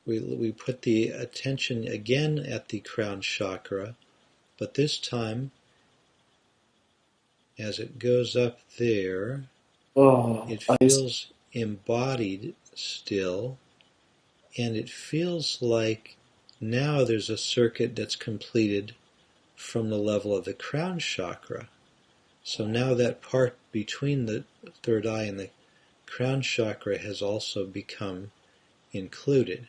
we put the attention again at the crown chakra, but this time, as it goes up there, it feels embodied still, and it feels like now there's a circuit that's completed from the level of the crown chakra. So now that part between the third eye and the crown chakra has also become included.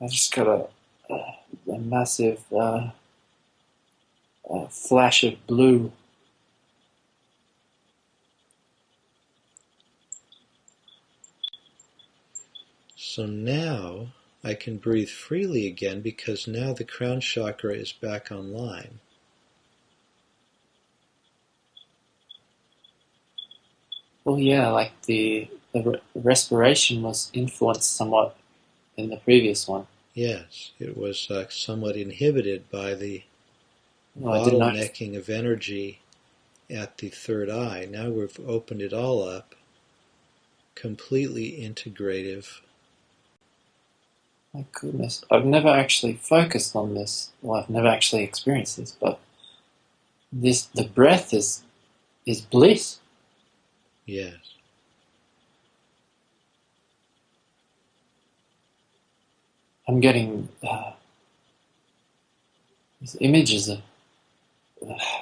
I just got a massive flash of blue. So now I can breathe freely again because now the crown chakra is back online. Well, yeah, like the respiration was influenced somewhat in the previous one. Yes, it was somewhat inhibited by the Well, bottlenecking of energy at the third eye. Now we've opened it all up, completely integrative. My goodness, I've never actually focused on this. Well, I've never actually experienced this, but the breath is bliss. Yes. I'm getting these images of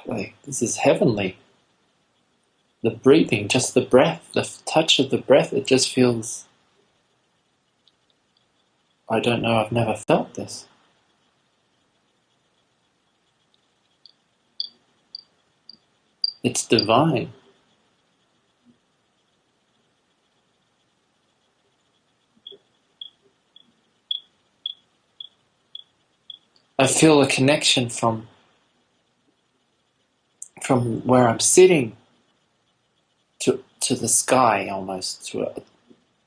like this is heavenly. The breathing, just the breath, the touch of the breath, it just feels. I don't know, I've never felt this. It's divine. I feel a connection from where I'm sitting to the sky almost,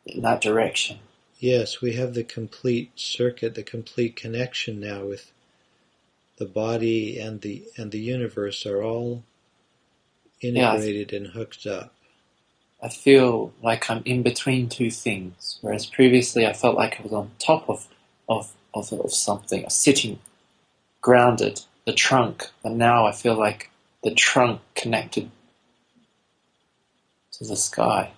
in that direction. Yes, we have the complete circuit, the complete connection now with the body and the universe are all integrated and hooked up. I feel like I'm in between two things, whereas previously I felt like I was on top of something, sitting grounded, the trunk, and now I feel like the trunk connected to the sky.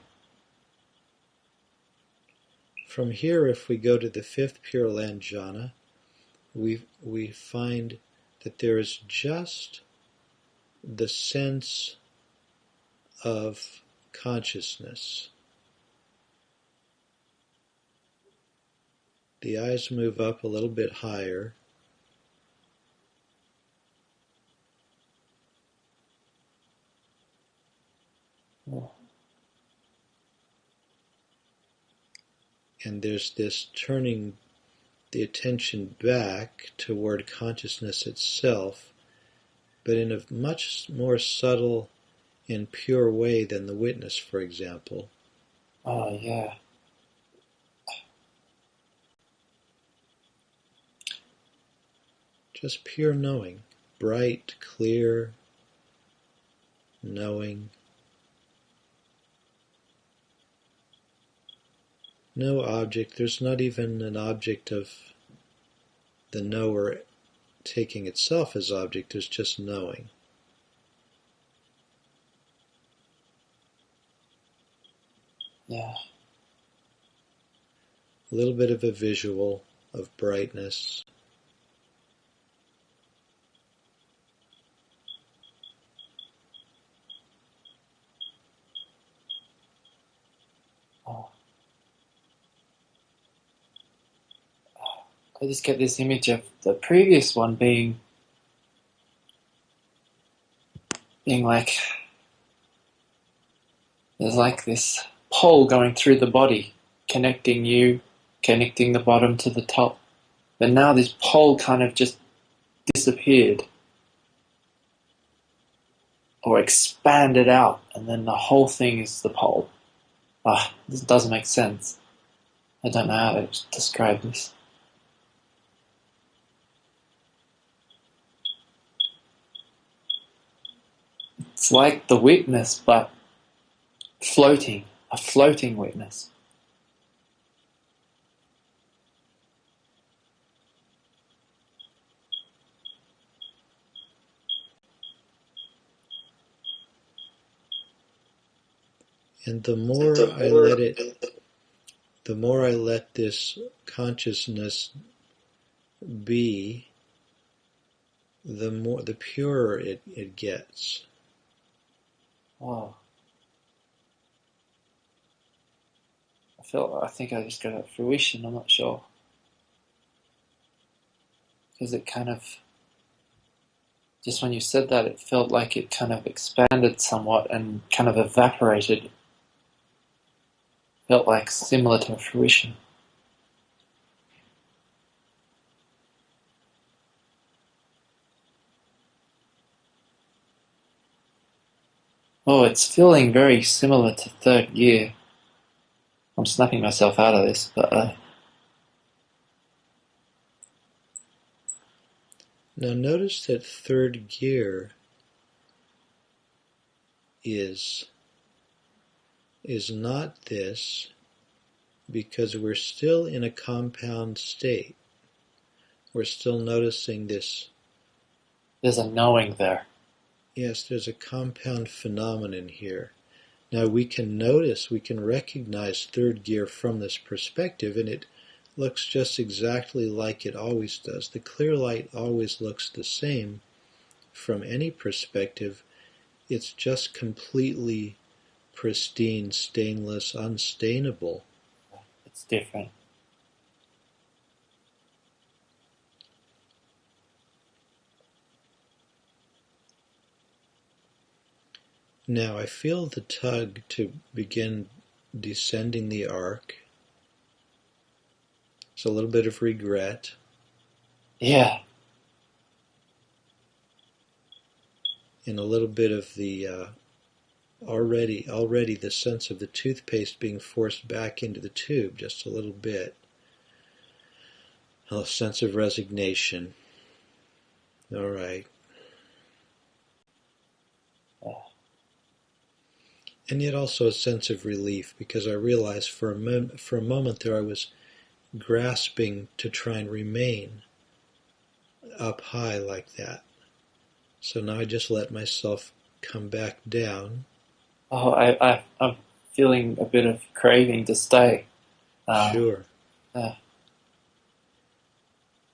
From here, if we go to the fifth Pure Land jhana, we find that there is just the sense of consciousness. The eyes move up a little bit higher. Oh. And there's this turning the attention back toward consciousness itself, but in a much more subtle and pure way than the witness, for example. Oh, yeah. Just pure knowing, bright, clear knowing. No object, there's not even an object of the knower taking itself as object, there's just knowing. Yeah. A little bit of a visual of brightness. Oh. I just get this image of the previous one being like, there's like this pole going through the body, connecting the bottom to the top. But now this pole kind of just disappeared or expanded out, and then the whole thing is the pole. This doesn't make sense. I don't know how to describe this. It's like the witness, but floating, a floating witness. And the more I let it, the more I let this consciousness be, the purer it gets. Wow. I think I just got a fruition, I'm not sure. Because it kind of, just when you said that, it felt like it kind of expanded somewhat and kind of evaporated. Felt like similar to a fruition. Oh, it's feeling very similar to third gear. I'm snapping myself out of this, but Now notice that third gear is not this, because we're still in a compound state. We're still noticing this. There's a knowing there. Yes, there's a compound phenomenon here. Now we can notice, we can recognize third gear from this perspective, and it looks just exactly like it always does. The clear light always looks the same from any perspective. It's just completely pristine, stainless, unstainable. It's different. Now I feel the tug to begin descending the arc. It's a little bit of regret. Yeah. And a little bit of the already the sense of the toothpaste being forced back into the tube, just a little bit. A sense of resignation. All right. And yet also a sense of relief, because I realized for a moment there I was grasping to try and remain up high like that. So now I just let myself come back down. Oh, I'm feeling a bit of craving to stay. Sure.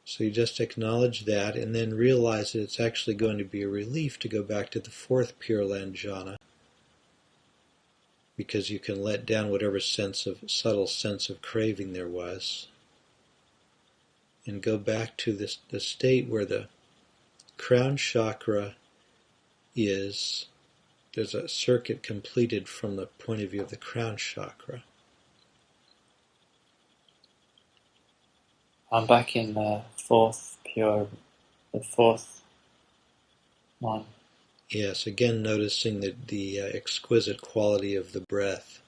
So you just acknowledge that and then realize that it's actually going to be a relief to go back to the fourth Pure Land jhana, because you can let down whatever subtle sense of craving there was and go back to the state where the crown chakra is. There's a circuit completed from the point of view of the crown chakra. I'm back in the fourth one. Yes, again noticing the exquisite quality of the breath.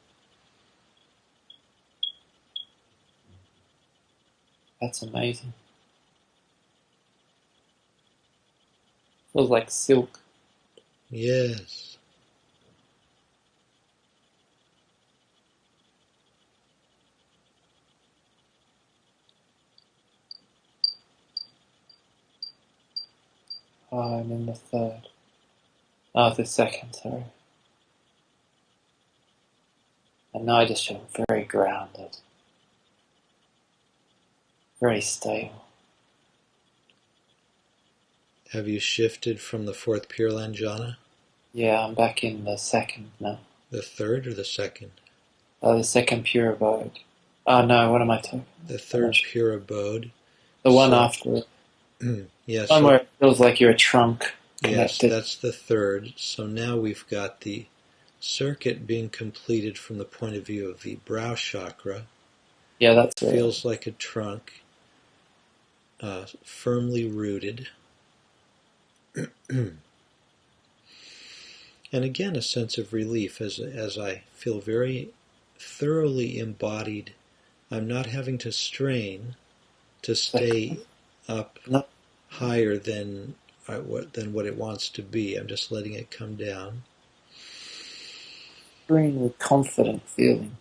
That's amazing. Feels like silk. Yes. Oh, I'm in the third. Oh, the second, sorry. And now I just feel very grounded. Very stable. Have you shifted from the fourth Pure Land jhana? Yeah, I'm back in the second now. The third or the second? Oh, the second pure abode. Oh no, what am I talking about? The third pure abode. The one after it. Yes. One where it feels like you're a trunk connected. Yes, that's the third. So now we've got the circuit being completed from the point of view of the brow chakra. Yeah, that's it. Feels like a trunk, firmly rooted. And again, a sense of relief as I feel very thoroughly embodied. I'm not having to strain to stay up higher than what it wants to be. I'm just letting it come down. Extremely confident feeling.